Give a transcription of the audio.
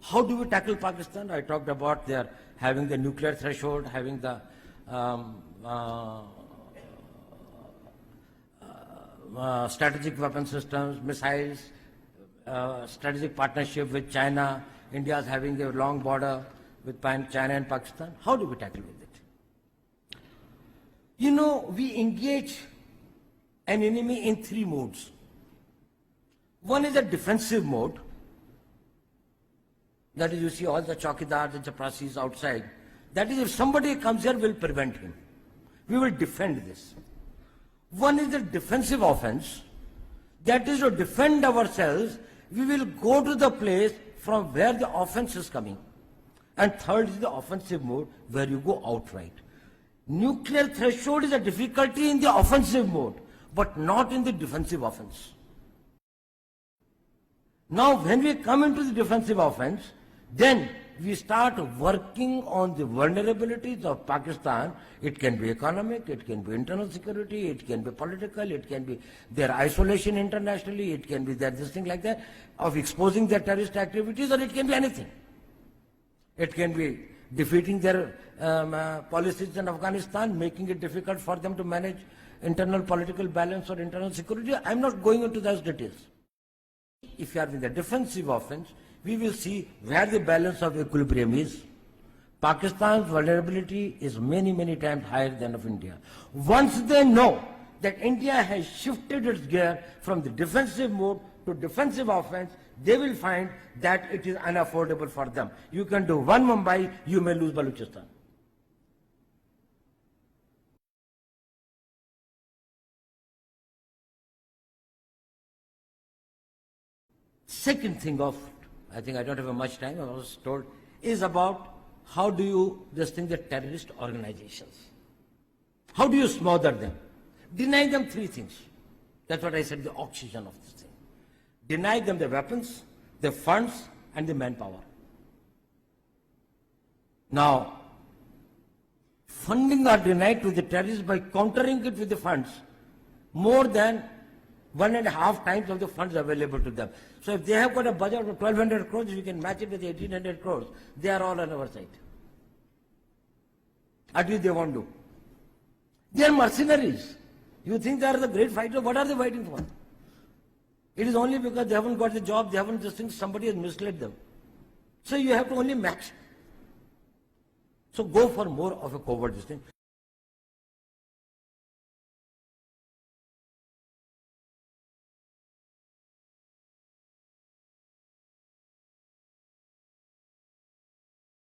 How do we tackle Pakistan? I talked about their having the nuclear threshold, having the strategic weapon systems, missiles, strategic partnership with China. India is having a long border with China and Pakistan. How do we tackle with it? You know, we engage an enemy in three modes. One is a defensive mode. That is, you see all the chowkidars and chaprasis outside. That is, if somebody comes here, we'll prevent him. We will defend this. One is the defensive offense. That is, to defend ourselves, we will go to the place from where the offense is coming. And third is the offensive mode, where you go outright. Nuclear threshold is a difficulty in the offensive mode, but not in the defensive offense. Now, when we come into the defensive offense, then we start working on the vulnerabilities of Pakistan. It can be economic, it can be internal security, it can be political, it can be their isolation internationally, it can be this thing like that, of exposing their terrorist activities, or it can be anything. It can be defeating their policies in Afghanistan, making it difficult for them to manage internal political balance or internal security. I'm not going into those details. If you are in the defensive offense, we will see where the balance of equilibrium is. Pakistan's vulnerability is many, many times higher than of India. Once they know that India has shifted its gear from the defensive mode to defensive offense, they will find that it is unaffordable for them. You can do one Mumbai, you may lose Balochistan. Second thing of, I think I don't have much time, I was told, is about how do you distinguish the terrorist organizations? How do you smother them? Deny them three things. That's what I said, the oxygen of this thing. Deny them the weapons, the funds, and the manpower. Now, funding are denied to the terrorists by countering it with the funds more than 1.5 times of the funds available to them. So if they have got a budget of 1,200 crores, we can match it with 1,800 crores. They are all on our side. At least they won't do. They are mercenaries. You think they are the great fighters? What are they fighting for? It is only because they haven't got the job, they haven't just think somebody has misled them. So you have to only match. So go for more of a covert thing.